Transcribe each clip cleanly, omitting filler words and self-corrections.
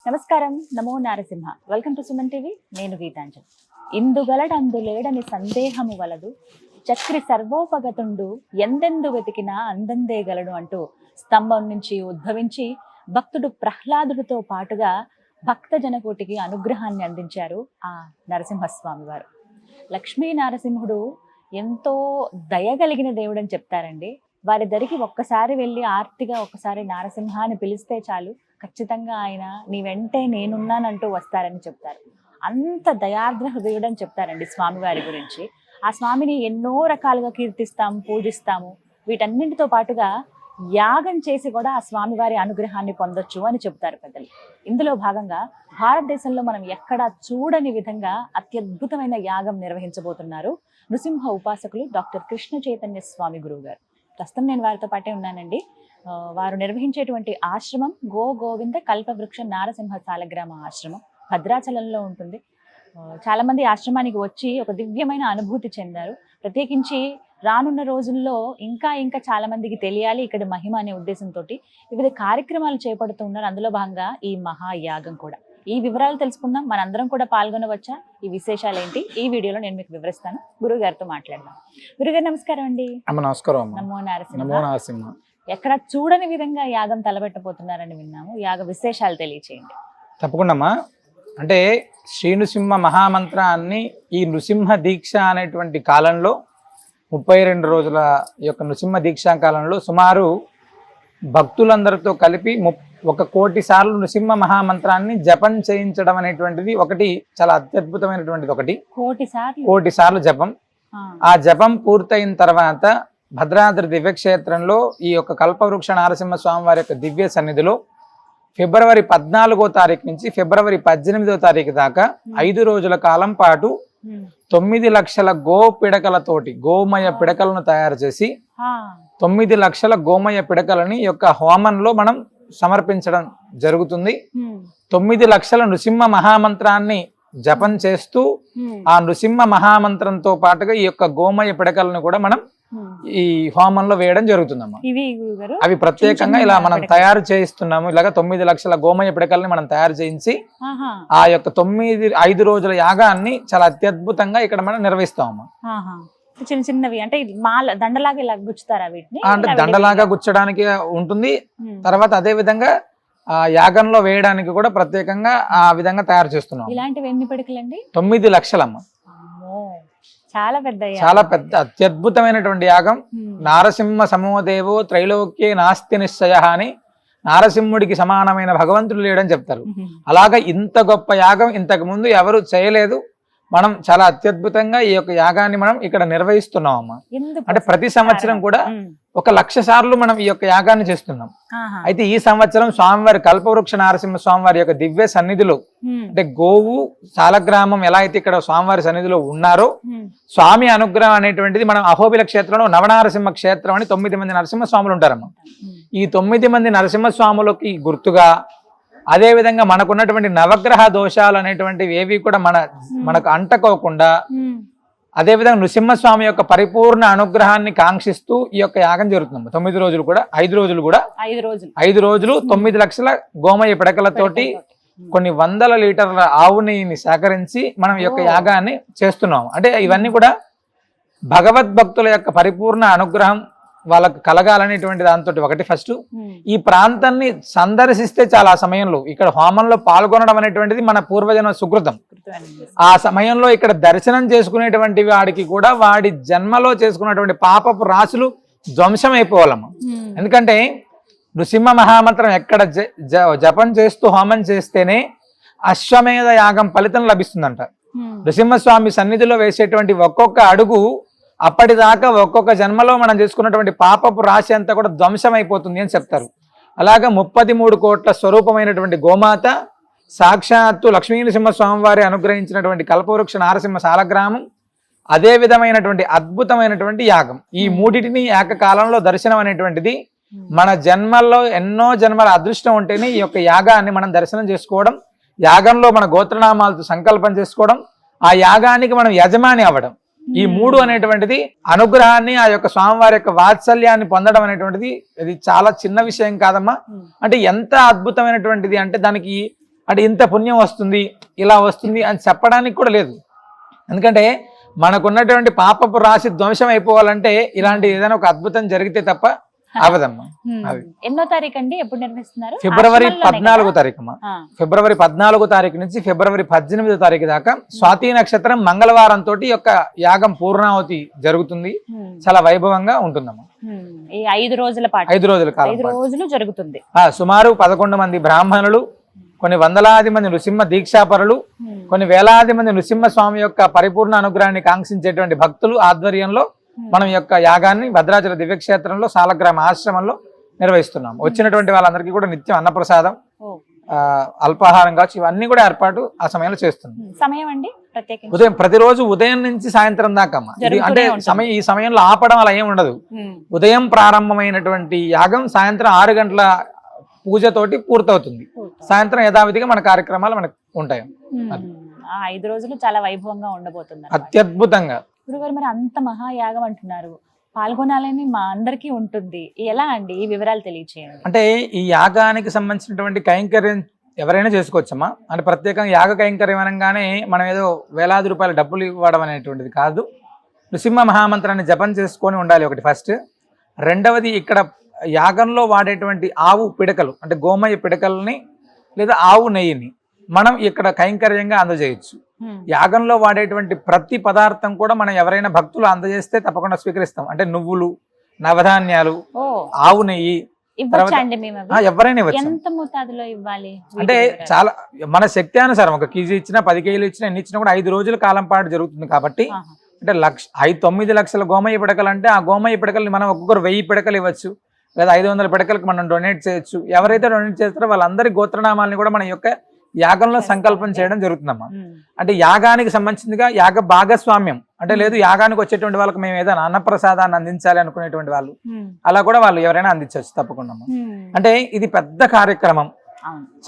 నమస్కారం. నమో Narasimha. Welcome to Suman TV. నేను గీతాంజలి. ఇందుగలడందులేడని సందేహము వలదు, చక్రి సర్వోపగతుండు ఎందెందు వెతికినా అందందే గలడు అంటూ స్తంభం నుంచి ఉద్భవించి భక్తుడు ప్రహ్లాదుడితో పాటుగా భక్త జనకోటికి అనుగ్రహాన్ని అందించారు ఆ నరసింహస్వామి వారు. లక్ష్మీ నరసింహుడు ఎంతో దయగలిగిన దేవుడు అని చెప్తారండి. వారి దరికి ఒక్కసారి వెళ్ళి ఆర్తిగా ఒక్కసారి నారసింహ అని పిలిస్తే చాలు, ఖచ్చితంగా ఆయన నీ వెంటే నేనున్నానంటూ వస్తారని చెప్తారు. అంత దయార్ద్ర హృదయుడు అని చెప్తారండి స్వామివారి గురించి. ఆ స్వామిని ఎన్నో రకాలుగా కీర్తిస్తాము, పూజిస్తాము. వీటన్నింటితో పాటుగా యాగం చేసి కూడా ఆ స్వామివారి అనుగ్రహాన్ని పొందొచ్చు అని చెప్తారు పెద్దలు. ఇందులో భాగంగా భారతదేశంలో మనం ఎక్కడా చూడని విధంగా అత్యద్భుతమైన యాగం నిర్వహించబోతున్నారు నృసింహ ఉపాసకులు డాక్టర్ కృష్ణ చైతన్య స్వామి గురువు గారు. ప్రస్తుతం నేను వారితో పాటే ఉన్నానండి. వారు నిర్వహించేటువంటి ఆశ్రమం గోవింద కల్పవృక్ష నారసింహ సాలగ్రామ ఆశ్రమం భద్రాచలంలో ఉంటుంది. చాలా మంది ఆశ్రమానికి వచ్చి ఒక దివ్యమైన అనుభూతి చెందారు. ప్రత్యేకించి రానున్న రోజుల్లో ఇంకా చాలా మందికి తెలియాలి ఇక్కడ మహిమ అనే ఉద్దేశంతో వివిధ కార్యక్రమాలు చేపడుతున్నారు. అందులో భాగంగా ఈ మహాయాగం కూడా. ఈ వివరాలు తెలుసుకుందాం. మనందరం కూడా పాల్గొనవచ్చా? ఈ విశేషాలు ఏంటి ఈ వీడియోలో నేను మీకు వివరిస్తాను. గురువు గారితో మాట్లాడదాం. గురుగారు నమస్కారం అండి. నమస్కారం. నమో నారసింహ. ఎక్కడ చూడని విధంగా యాగం తలపెట్టబోతున్నారని విన్నాము. యాగ విశేషాలు తెలియచేయండి. తప్పకుండా. అంటే శ్రీ నృసింహ మహామంత్రాన్ని ఈ నృసింహ దీక్ష అనేటువంటి కాలంలో 32 రోజుల యొక్క నృసింహ దీక్షా కాలంలో సుమారు భక్తులందరితో కలిపి 1 కోటి సార్లు నృసింహ మహామంత్రాన్ని జపం చేయించడం అనేటువంటిది ఒకటి చాలా అత్యద్భుతమైనటువంటిది. 1 కోటి సార్లు జపం. ఆ జపం పూర్తయిన తర్వాత భద్రాద్రి దివ్యక్షేత్రంలో ఈ యొక్క కల్పవృక్ష నారసింహ స్వామి వారి యొక్క దివ్య సన్నిధిలో ఫిబ్రవరి 14వ తారీఖు నుంచి ఫిబ్రవరి 18వ తారీఖు దాకా 5 రోజుల కాలం పాటు 9 లక్షల పిడకలతోటి గోమయ పిడకలను తయారు చేసి 9 లక్షల గోమయ పిడకలని యొక్క హోమంలో మనం సమర్పించడం జరుగుతుంది. 9 లక్షల నృసింహ మహామంత్రాన్ని జపం చేస్తూ ఆ నృసింహ మహామంత్రంతో పాటుగా ఈ యొక్క గోమయ పిడకలను కూడా మనం ఈ హోమంలో వేయడం జరుగుతుందమ్మా. అవి ప్రత్యేకంగా ఇలా మనం తయారు చేయిస్తున్నాము. ఇలాగా 9 లక్షల గోమయ పిడకల్ని మనం తయారు చేయించి ఆ యొక్క 5 రోజుల యాగాన్ని చాలా అత్యద్భుతంగా ఇక్కడ మనం నిర్వహిస్తామమ్మా. చిన్న చిన్నవి అంటే దండలాగా ఇలా గుచ్చుతారా వీటిని? అంటే దండలాగా గుచ్చడానికి ఉంటుంది. తర్వాత అదే విధంగా ఆ యాగంలో వేయడానికి కూడా ప్రత్యేకంగా ఆ విధంగా తయారు చేస్తున్నాం. ఇలాంటివి ఎన్ని పిడకలండి? 9 లక్షలమ్మ. చాలా పెద్ద అత్యద్భుతమైనటువంటి యాగం. నారసింహ సమోదేవో త్రైలోక్యే నాస్తి నిశ్చయ అని నారసింహుడికి సమానమైన భగవంతుడు లేడని చెప్తారు. అలాగా ఇంత గొప్ప యాగం ఇంతకు ముందు ఎవరు చేయలేదు. మనం చాలా అత్యద్భుతంగా ఈ యొక్క యాగాన్ని మనం ఇక్కడ నిర్వహిస్తున్నాం అమ్మా. అంటే ప్రతి సంవత్సరం కూడా 1,00,000 సార్లు మనం ఈ యొక్క యాగాన్ని చేస్తున్నాం. అయితే ఈ సంవత్సరం స్వామివారి కల్పవృక్ష నారసింహ స్వామివారి యొక్క దివ్య సన్నిధిలో అంటే గోవు సాలగ్రామం ఎలా అయితే ఇక్కడ స్వామివారి సన్నిధిలో ఉన్నారో స్వామి అనుగ్రహం అనేటువంటిది మనం అహోబిల క్షేత్రంలో నవనారసింహ క్షేత్రం అని 9 మంది నరసింహ స్వాములు ఉంటారమ్మా. ఈ 9 మంది నరసింహ స్వాములకి గుర్తుగా అదే విధంగా మనకున్నటువంటి నవగ్రహ దోషాలు అనేటువంటివి ఏవి కూడా మనకు అంటకోకుండా అదే విధంగా నృసింహస్వామి యొక్క పరిపూర్ణ అనుగ్రహాన్ని కాంక్షిస్తూ ఈ యొక్క యాగం జరుగుతుంది. 9 రోజులు కూడా 5 రోజులు కూడా 5 రోజులు 9 లక్షల గోమయ పిడకలతోటి కొన్ని వందల లీటర్ల ఆవు నెయ్యిని సేకరించి మనం ఈ యొక్క యాగాన్ని చేస్తున్నాం. అంటే ఇవన్నీ కూడా భగవద్భక్తుల యొక్క పరిపూర్ణ అనుగ్రహం వాళ్ళకు కలగాలనేటువంటి దాంతో ఒకటి ఫస్ట్ ఈ ప్రాంతాన్ని సందర్శిస్తే చాలా సమయంలో ఇక్కడ హోమంలో పాల్గొనడం అనేటువంటిది మన పూర్వజన్మ సుకృతం. ఆ సమయంలో ఇక్కడ దర్శనం చేసుకునేటువంటి వాడికి కూడా వాడి జన్మలో చేసుకున్నటువంటి పాపపు రాశులు ధ్వంసం అయిపోవాలమ్మ. ఎందుకంటే నృసింహ మహామంత్రం ఎక్కడ జపం చేస్తూ హోమం చేస్తేనే అశ్వమేధ యాగం ఫలితం లభిస్తుందంట. నృసింహస్వామి సన్నిధిలో వేసేటువంటి ఒక్కొక్క అడుగు అప్పటిదాకా ఒక్కొక్క జన్మలో మనం చేసుకున్నటువంటి పాపపు రాశి అంతా కూడా ధ్వంసం అయిపోతుంది అని చెప్తారు. అలాగా 33 కోట్ల స్వరూపమైనటువంటి గోమాత సాక్షాత్తు లక్ష్మీ నరసింహ స్వామివారి అనుగ్రహించినటువంటి కల్పవృక్ష నారసింహ సాలగ్రామం అదే విధమైనటువంటి అద్భుతమైనటువంటి యాగం. ఈ మూడిటిని ఏకకాలంలో దర్శనం అనేటువంటిది మన జన్మల్లో ఎన్నో జన్మల అదృష్టం ఉంటేనే ఈ యొక్క యాగాన్ని మనం దర్శనం చేసుకోవడం, యాగంలో మన గోత్రనామాలతో సంకల్పం చేసుకోవడం, ఆ యాగానికి మనం యజమాని అవ్వడం. ఈ 3 అనేటువంటిది అనుగ్రహాన్ని ఆ యొక్క స్వామివారి యొక్క వాత్సల్యాన్ని పొందడం అనేటువంటిది ఇది చాలా చిన్న విషయం కాదమ్మా. అంటే ఎంత అద్భుతమైనటువంటిది అంటే దానికి అంటే ఇంత పుణ్యం వస్తుంది, ఇలా వస్తుంది అని చెప్పడానికి కూడా లేదు. ఎందుకంటే మనకున్నటువంటి పాపపు రాశి ధ్వంసం అయిపోవాలంటే ఇలాంటి ఏదైనా ఒక అద్భుతం జరిగితే తప్ప అవదమ్మా. అది ఎన్నో తారీఖు అండి, ఎప్పుడు నిర్వహిస్తున్నారు? ఫిబ్రవరి 14వ తారీఖు అమ్మా. ఫిబ్రవరి 14వ తారీఖు నుంచి ఫిబ్రవరి 18వ తారీఖు దాకా స్వాతి నక్షత్రం మంగళవారం తోటి యొక్క యాగం పూర్ణావతి జరుగుతుంది. చాలా వైభవంగా ఉంటుందమ్మా. ఈ 5 రోజుల పాటు 5 రోజుల కాలం 5 రోజులు జరుగుతుంది. సుమారు 11 మంది బ్రాహ్మణులు, కొన్ని వందలాది మంది నృసింహ దీక్షాపరులు, కొన్ని వేలాది మంది నృసింహ స్వామి యొక్క పరిపూర్ణ అనుగ్రహాన్ని కాంక్షించేటువంటి భక్తులు ఆధ్వర్యంలో మనం యొక్క యాగాన్ని భద్రాచల దివ్యక్షేత్రంలో సాలగ్రామ ఆశ్రమంలో నిర్వహిస్తున్నాం. వచ్చినటువంటి వాళ్ళందరికీ కూడా నిత్యం అన్నప్రసాదం, అల్పాహారం కావచ్చు, ఇవన్నీ కూడా ఏర్పాటు ఆ సమయంలో చేస్తున్నాం. సమయం అండి ప్రత్యేకంగా ఉదయం, ప్రతిరోజు ఉదయం నుంచి సాయంత్రం దాకా అమ్మ. అంటే ఈ సమయంలో ఆపడం అలా ఏం ఉండదు. ఉదయం ప్రారంభమైనటువంటి యాగం సాయంత్రం 6 గంటల పూజతోటి పూర్తవుతుంది. సాయంత్రం యథావిధిగా మన కార్యక్రమాలు మనకు ఉంటాయి. 5 రోజులు చాలా వైభవంగా ఉండబోతుంది, అత్యద్భుతంగా. గురుగారు మరి అంత మహాయాగం అంటున్నారు, పాల్గొనాలని మా అందరికీ ఉంటుంది, ఎలా అండి ఈ వివరాలు తెలియచేయండి. అంటే ఈ యాగానికి సంబంధించినటువంటి కైంకర్యం ఎవరైనా చేసుకోవచ్చమ్మా. అంటే ప్రత్యేకంగా యాగ కైంకర్యం అనగానే మనం ఏదో వేలాది రూపాయల డబ్బులు ఇవ్వడం అనేటువంటిది కాదు. నృసింహ మహామంత్రాన్ని జపం చేసుకొని ఉండాలి ఒకటి ఫస్ట్. రెండవది ఇక్కడ యాగంలో వాడేటువంటి ఆవు పిడకలు అంటే గోమయ పిడకల్ని లేదా ఆవు నెయ్యిని మనం ఇక్కడ కైంకర్యంగా అందజేయచ్చు. యాగంలో వాడేటువంటి ప్రతి పదార్థం కూడా మనం ఎవరైనా భక్తులు అందజేస్తే తప్పకుండా స్వీకరిస్తాం. అంటే నువ్వులు, నవధాన్యాలు, ఆవు నెయ్యి ఎవరైనా అంటే చాలా మన శక్తి అనుసారం 1 కేజీ ఇచ్చినా 10 కేజీలు ఇచ్చినా ఎన్ని ఇచ్చినా కూడా 5 రోజుల కాలం పాటు జరుగుతుంది. కాబట్టి అంటే 9 లక్షల గోమయ పిడకలు అంటే ఆ గోమయ పిడకల్ని మనం ఒక్కొక్కరు 1000 పిడకలు ఇవ్వచ్చు, లేదా 500 పిడకలకు మనం డొనేట్ చేయొచ్చు. ఎవరైతే డొనేట్ చేస్తారో వాళ్ళందరి గోత్రనామాలని కూడా మన యొక్క యాగంలో సంకల్పం చేయడం జరుగుతుందమ్మా. అంటే యాగానికి సంబంధించిందిగా యాగ భాగస్వామ్యం అంటే లేదు, యాగానికి వచ్చేటువంటి వాళ్ళకి మేము ఏదైనా అన్నప్రసాదాన్ని అందించాలి అనుకునేటువంటి వాళ్ళు అలా కూడా వాళ్ళు ఎవరైనా అందించవచ్చు తప్పకుండా. అంటే ఇది పెద్ద కార్యక్రమం,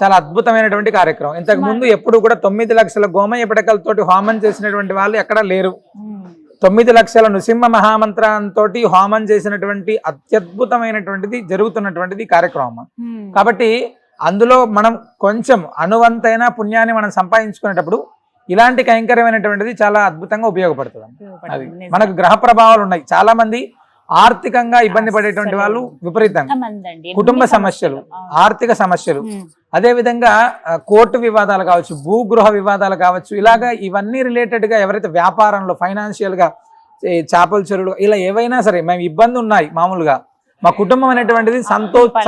చాలా అద్భుతమైనటువంటి కార్యక్రమం. ఇంతకు ముందు ఎప్పుడు కూడా 9 లక్షల గోమయ పిడకలతోటి హోమం చేసినటువంటి వాళ్ళు ఎక్కడా లేరు. 9 లక్షల నృసింహ మహామంత్రంతో హోమం చేసినటువంటి అత్యద్భుతమైనటువంటిది జరుగుతున్నటువంటిది కార్యక్రమం. కాబట్టి అందులో మనం కొంచెం అనువంతైన పుణ్యాన్ని మనం సంపాదించుకునేటప్పుడు ఇలాంటి కైంకర్యమైనటువంటిది చాలా అద్భుతంగా ఉపయోగపడుతుంది. అది మనకు గ్రహ ప్రభావాలు ఉన్నాయి. చాలా మంది ఆర్థికంగా ఇబ్బంది పడేటువంటి వాళ్ళు విపరీతంగా, కుటుంబ సమస్యలు, ఆర్థిక సమస్యలు, అదే విధంగా కోర్టు వివాదాలు కావచ్చు, భూగృహ వివాదాలు కావచ్చు, ఇలాగా ఇవన్నీ రిలేటెడ్ గా ఎవరైతే వ్యాపారంలో ఫైనాన్షియల్ గా చేపల చెరువులు ఇలా ఏవైనా సరే మేము ఇబ్బంది ఉన్నాయి, మామూలుగా మా కుటుంబం అనేటువంటిది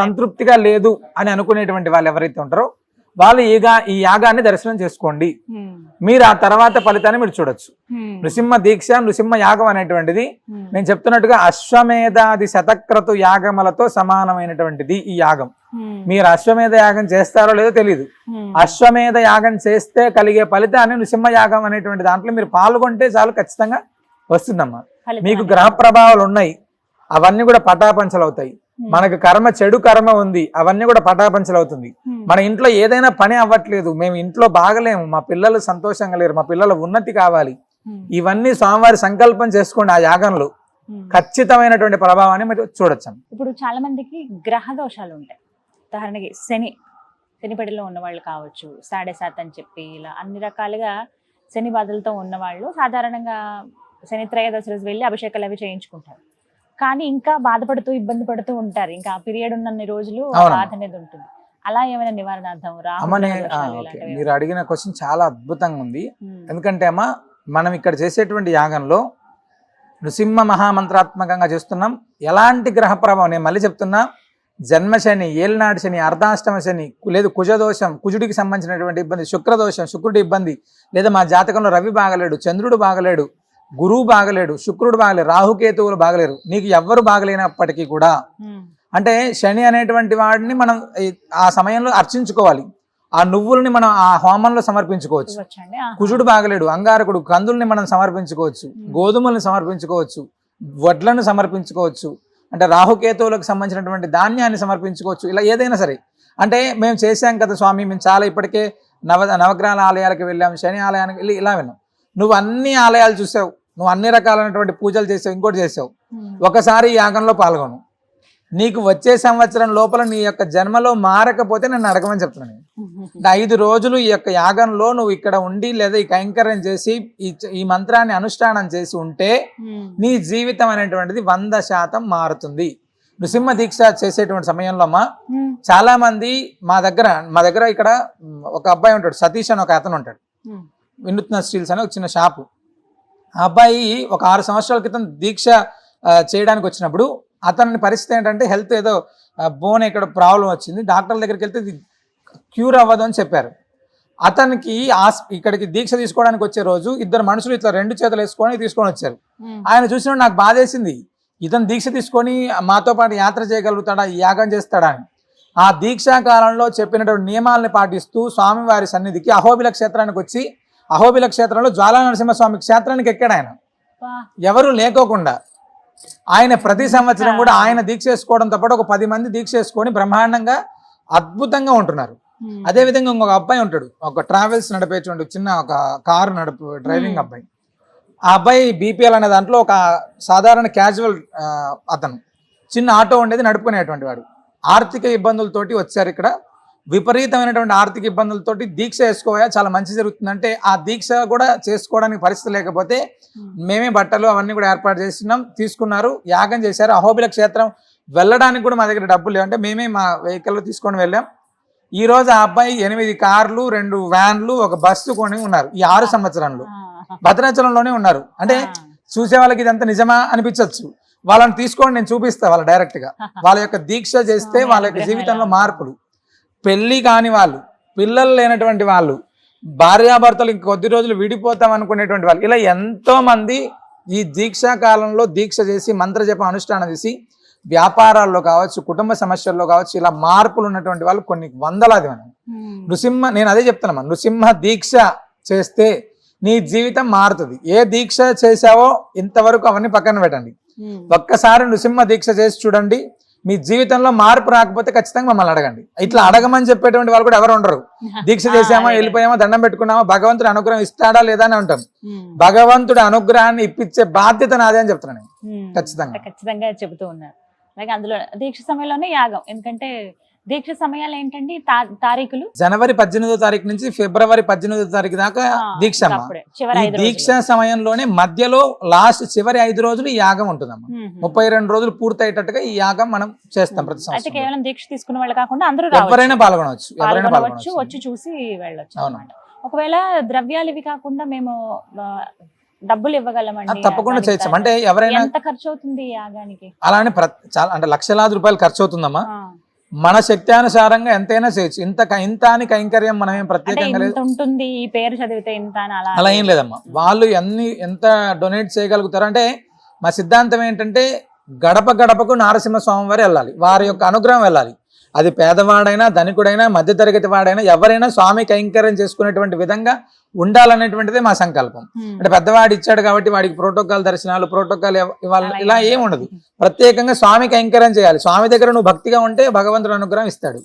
సంతృప్తిగా లేదు అని అనుకునేటువంటి వాళ్ళు ఎవరైతే ఉంటారో వాళ్ళు ఈ యాగాన్ని దర్శనం చేసుకోండి. మీరు ఆ తర్వాత ఫలితాన్ని మీరు చూడొచ్చు. నృసింహ దీక్ష, నృసింహ యాగం అనేటువంటిది నేను చెప్తున్నట్టుగా అశ్వమేధాది శతక్రతు యాగములతో సమానమైనటువంటిది ఈ యాగం. మీరు అశ్వమేధ యాగం చేస్తారో లేదో తెలియదు. అశ్వమేధ యాగం చేస్తే కలిగే ఫలితాన్ని నృసింహ యాగం అనేటువంటి దాంట్లో మీరు పాల్గొంటే చాలు ఖచ్చితంగా వస్తుందమ్మా. మీకు గ్రహ ప్రభావాలు ఉన్నాయి, అవన్నీ కూడా పటాపంచలు అవుతాయి. మనకు చెడు కర్మ ఉంది, అవన్నీ కూడా పటాపంచలు అవుతుంది. మన ఇంట్లో ఏదైనా పని అవ్వట్లేదు, మేము ఇంట్లో బాగలేము, మా పిల్లలు సంతోషంగా లేరు, మా పిల్లల ఉన్నతి కావాలి, ఇవన్నీ స్వామివారి సంకల్పం చేసుకోండి. ఆ యాగంలో ఖచ్చితమైనటువంటి ప్రభావాన్ని మీరు చూడొచ్చు. ఇప్పుడు చాలా మందికి గ్రహ దోషాలు ఉంటాయి. ఉదాహరణకి శనిపడిలో ఉన్న వాళ్ళు కావచ్చు, 7.5 అని చెప్పి ఇలా అన్ని రకాలుగా శని బాధలతో ఉన్నవాళ్ళు సాధారణంగా శని త్రయోదశి రోజు వెళ్ళి అభిషేకాలు అవి చేయించుకుంటారు. కానీ ఇంకా బాధపడుతూ ఇబ్బంది పడుతూ ఉంటారు. ఇంకా ఆ పీరియడ్ ఉన్నన్ని రోజులు బాధ అనేది ఉంటుంది. అలా ఏమైనా నివారణార్థం మీరు అడిగిన క్వశ్చన్ చాలా అద్భుతంగా ఉంది. ఎందుకంటే అమ్మా మనం ఇక్కడ చేసేటువంటి యాగంలో నృసింహ మహామంత్రాత్మకంగా చేస్తున్నాం. ఎలాంటి గ్రహ ప్రభావం, నేను మళ్ళీ చెప్తున్నా, జన్మశని, ఏలినాడు శని, అర్ధాష్టమ శని, లేదు కుజదోషం, కుజుడికి సంబంధించినటువంటి ఇబ్బంది, శుక్రదోషం, శుక్రుడి ఇబ్బంది, లేదా మా జాతకంలో రవి బాగలేడు, చంద్రుడు బాగలేడు, గురువు బాగలేడు, శుక్రుడు బాగలేడు, రాహుకేతువులు బాగలేరు, నీకు ఎవ్వరు బాగలేనప్పటికీ కూడా అంటే శని అనేటువంటి వాడిని మనం ఆ సమయంలో అర్చించుకోవాలి. ఆ నువ్వుల్ని మనం ఆ హోమంలో సమర్పించుకోవచ్చు. కుజుడు బాగలేడు, అంగారకుడు, కందుల్ని మనం సమర్పించుకోవచ్చు, గోధుమల్ని సమర్పించుకోవచ్చు, వడ్లను సమర్పించుకోవచ్చు, అంటే రాహుకేతువులకు సంబంధించినటువంటి ధాన్యాన్ని సమర్పించుకోవచ్చు. ఇలా ఏదైనా సరే, అంటే మేము చేశాం కదా స్వామి, మేము చాలా ఇప్పటికే నవగ్రహాల ఆలయాలకు వెళ్ళాం, శని ఆలయానికి వెళ్ళి ఇలా వెళ్ళాం. నువ్వు అన్ని ఆలయాలు చూసావు, నువ్వు అన్ని రకాలైనటువంటి పూజలు చేసావు, ఇంకోటి చేసావు, ఒకసారి యాగంలో పాల్గొను. నీకు వచ్చే సంవత్సరం లోపల నీ యొక్క జన్మలో మారకపోతే నన్ను అడగమని చెప్తున్నాను. 5 రోజులు ఈ యొక్క యాగంలో నువ్వు ఇక్కడ ఉండి లేదా ఈ కైంకర్యం చేసి ఈ మంత్రాన్ని అనుష్ఠానం చేసి ఉంటే నీ జీవితం అనేటువంటిది 100% మారుతుంది. నృసింహ దీక్ష చేసేటువంటి సమయంలో అమ్మా చాలా మంది మా దగ్గర ఇక్కడ ఒక అబ్బాయి ఉంటాడు, సతీష్ అని ఒక అతను ఉంటాడు, వినూత్న స్టీల్స్ అని ఒక చిన్న షాపు. ఆ అబ్బాయి ఒక 6 సంవత్సరాల క్రితం దీక్ష చేయడానికి వచ్చినప్పుడు అతని పరిస్థితి ఏంటంటే హెల్త్ ఏదో బోన్ ఇక్కడ ప్రాబ్లం వచ్చింది, డాక్టర్ల దగ్గరికి వెళ్తే ఇది క్యూర్ అవ్వదు అని చెప్పారు. అతనికి ఇక్కడికి దీక్ష తీసుకోవడానికి వచ్చే రోజు 2 మనుషులు ఇట్లా 2 చేతులు వేసుకొని తీసుకొని వచ్చారు. ఆయన చూసినప్పుడు నాకు బాధేసింది, ఇతను దీక్ష తీసుకొని మాతో పాటు యాత్ర చేయగలుగుతాడా, యాగం చేస్తాడా అని. ఆ దీక్షా కాలంలో చెప్పినటువంటి నియమాలని పాటిస్తూ స్వామివారి సన్నిధికి అహోబిల క్షేత్రానికి వచ్చి అహోబిల క్షేత్రంలో జ్వాలా నరసింహస్వామి క్షేత్రానికి ఎక్కాడు. ఆయన ఎవరు లేకోకుండా ఆయన ప్రతి సంవత్సరం కూడా ఆయన దీక్ష చేసుకోవడంతో పాటు ఒక 10 మంది దీక్ష చేసుకొని బ్రహ్మాండంగా అద్భుతంగా ఉంటున్నారు. అదే విధంగా ఇంకొక అబ్బాయి ఉంటాడు, ఒక ట్రావెల్స్ నడిపేటువంటి చిన్న ఒక కారు డ్రైవింగ్ అబ్బాయి. ఆ అబ్బాయి బీపీఎల్ అనే దాంట్లో ఒక సాధారణ క్యాజువల్ అతను, చిన్న ఆటో ఉండేది నడుపుకునేటువంటి వాడు. ఆర్థిక ఇబ్బందులతోటి వచ్చారు ఇక్కడ, విపరీతమైనటువంటి ఆర్థిక ఇబ్బందులతోటి దీక్ష చేసుకోవా చాలా మంచి జరుగుతుందంటే ఆ దీక్ష కూడా చేసుకోవడానికి పరిస్థితి లేకపోతే మేమే బట్టలు అవన్నీ కూడా ఏర్పాటు చేసినాం, తీసుకున్నారు, యాగం చేశారు. అహోబిల క్షేత్రం వెళ్ళడానికి కూడా మా దగ్గర డబ్బులు లేవంటే మేమే మా వెహికల్లో తీసుకొని వెళ్ళాం. ఈ రోజు ఆ అబ్బాయి 8 కార్లు 2 వ్యాన్లు ఒక బస్సు కొని ఉన్నారు. ఈ 6 సంవత్సరంలో భద్రాచలంలోనే ఉన్నారు. అంటే చూసే వాళ్ళకి ఇదంతా నిజమా అనిపించవచ్చు, వాళ్ళని తీసుకొని నేను చూపిస్తా వాళ్ళ డైరెక్ట్ గా. వాళ్ళ యొక్క దీక్ష చేస్తే వాళ్ళ యొక్క జీవితంలో మార్పులు, పెళ్లి కాని వాళ్ళు, పిల్లలు లేనటువంటి వాళ్ళు, భార్యాభర్తలు ఇంకొద్ది రోజులు విడిపోతాం అనుకునేటువంటి వాళ్ళు, ఇలా ఎంతో మంది ఈ దీక్షా కాలంలో దీక్ష చేసి మంత్రజపం అనుష్ఠానం చేసి వ్యాపారాల్లో కావచ్చు, కుటుంబ సమస్యల్లో కావచ్చు, ఇలా మార్పులు ఉన్నటువంటి వాళ్ళు కొన్ని వందలాది మంది. నేను అదే చెప్తున్నామా, నృసింహ దీక్ష చేస్తే నీ జీవితం మారుతుంది. ఏ దీక్ష చేసావో ఇంతవరకు అవన్నీ పక్కన పెట్టండి, ఒక్కసారి నృసింహ దీక్ష చేసి చూడండి, మీ జీవితంలో మార్పు రాకపోతే ఖచ్చితంగా మమ్మల్ని అడగండి. ఇట్లా అడగమని చెప్పేటువంటి వాళ్ళు కూడా ఎవరు ఉండరు. దీక్ష చేసామా, వెళ్ళిపోయామా, దండం పెట్టుకున్నామా, భగవంతుడు అనుగ్రహం ఇస్తాడా లేదా అని అంటాం. భగవంతుడి అనుగ్రహాన్ని ఇప్పించే బాధ్యత నాదే అని చెప్తున్నాను. ఖచ్చితంగా చెబుతూ ఉన్నారు. అలాగే అందులో దీక్ష సమయంలోనే యాగం, ఎందుకంటే దీక్ష సమయాలు ఏంటండి తారీఖులు జనవరి 18వ తారీఖు నుంచి ఫిబ్రవరి 18వ తారీఖు దాకా దీక్ష. దీక్ష సమయంలోనే మధ్యలో లాస్ట్ చివరి 5 రోజులు ఈ యాగం ఉంటుందమ్మా. 32 రోజులు పూర్తయ్యేటట్టుగా ఈ యాగం మనం చేస్తాం ప్రతి సంవత్సరం. కేవలం దీక్ష తీసుకున్న వాళ్ళు కాకుండా అందరూ ఎవరైనా పాల్గొనవచ్చు, వచ్చి చూసి వెళ్ళొచ్చు అన్నమాట. ఒకవేళ ద్రవ్యాలు ఇవి కాకుండా మేము డబ్బులు ఇవ్వగలమండి, తప్పకుండా చేయొచ్చు. అంటే ఎవరైనా ఎంత ఖర్చు అవుతుంది యాగానికి? అలానే చాలా అంటే లక్షలాది రూపాయలు ఖర్చు అవుతుందమ్మా. మన శక్త్యానుసారంగా ఎంతైనా చేయొచ్చు. ఇంత అని కైంకర్యం మనం ఏం ప్రత్యేకంగా ఉంటుంది, ఈ పేరు చదివితే ఇంత అలా ఏం లేదమ్మా. వాళ్ళు ఎంత డొనేట్ చేయగలుగుతారు అంటే మా సిద్ధాంతం ఏంటంటే గడప గడపకు నారసింహస్వామి వారు వెళ్ళాలి, వారి యొక్క అనుగ్రహం వెళ్ళాలి. అది పేదవాడైనా ధనికుడైనా మధ్యతరగతి వాడైనా ఎవరైనా స్వామి కైంకర్యం చేసుకునేటువంటి విధంగా ఉండాలనేటువంటిదే మా సంకల్పం. అంటే పెద్దవాడు ఇచ్చాడు కాబట్టి వాడికి ప్రోటోకాల్ దర్శనాలు, ప్రోటోకాల్ ఇవ్వాలి, ఇలా ఏమి ఉండదు. ప్రత్యేకంగా స్వామి కైంకర్యం చేయాలి. స్వామి దగ్గర నువ్వు భక్తిగా ఉంటే భగవంతుడు అనుగ్రహం ఇస్తాడు.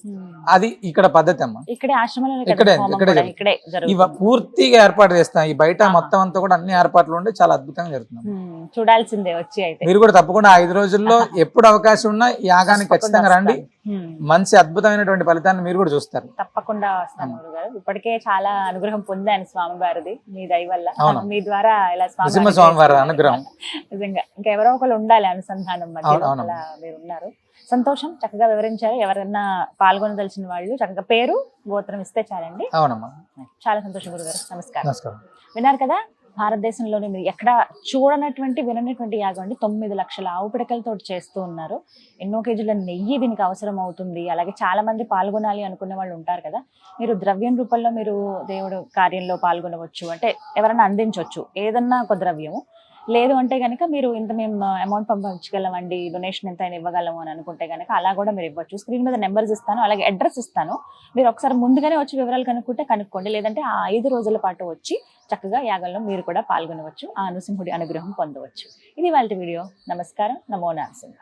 అది ఇక్కడ పద్ధతి అమ్మా. ఇక్కడే పూర్తిగా ఏర్పాటు చేస్తాం. ఈ బయట మొత్తం అంతా కూడా అన్ని ఏర్పాట్లు ఉంటే చాలా అద్భుతంగా జరుగుతుంది. చూడాల్సిందే వచ్చి. అయితే మీరు కూడా తప్పకుండా 5 రోజుల్లో ఎప్పుడు అవకాశం ఉన్నా యాగానికి ఖచ్చితంగా రండి. మంచి అద్భుతమైనటువంటి ఫలితాన్ని మీరు కూడా చూస్తారు. తప్పకుండా వస్తాను గురుగారు. ఇప్పటికే చాలా అనుగ్రహం పొందాను స్వామి వారిది, మీ దయ వల్ల, మీ ద్వారా ఇలా స్వామి వారి అనుగ్రహం. నిజంగా ఇంకా ఎవరో ఒకరు ఉండాలి అనుసంధానం మధ్యలో, అలా మీరు ఉన్నారు. సంతోషం, చక్కగా వివరించారు. ఎవరైనా పాల్గొనదలిచిన వాళ్ళు చక్కగా పేరు గోత్రం ఇస్తే చాలండి. అవునమ్మా, చాలా సంతోషం గురుగారు. నమస్కారం. విన్నారు కదా, భారతదేశంలోనే మీరు ఎక్కడ చూడనటువంటి విననటువంటి యాగం అండి. 9 లక్షల ఆవు పిడకలతో చేస్తూ ఉన్నారు. ఎన్నో కేజీల నెయ్యి దీనికి అవసరం అవుతుంది. అలాగే చాలా మంది పాల్గొనాలి అనుకునే వాళ్ళు ఉంటారు కదా, మీరు ద్రవ్యం రూపంలో మీరు దేవుడు కార్యంలో పాల్గొనవచ్చు, అంటే ఎవరైనా అందించవచ్చు ఏదన్నా ఒక ద్రవ్యము. లేదు అంటే కనుక మీరు ఇంత మేము అమౌంట్ పంపించగలమండి, డొనేషన్ ఎంత అయినా ఇవ్వగలము అని అనుకుంటే కనుక అలా కూడా మీరు ఇవ్వచ్చు. స్క్రీన్ మీద నెంబర్స్ ఇస్తాను, అలాగే అడ్రస్ ఇస్తాను. మీరు ఒకసారి ముందుగానే వచ్చి వివరాలు కనుక్కోండి. లేదంటే ఆ 5 రోజుల పాటు వచ్చి చక్కగా యాగంలో మీరు కూడా పాల్గొనవచ్చు, ఆ నృసింహుడి అనుగ్రహం పొందవచ్చు. ఇది వాళ్ళ వీడియో. నమస్కారం. నమో నరసింహ.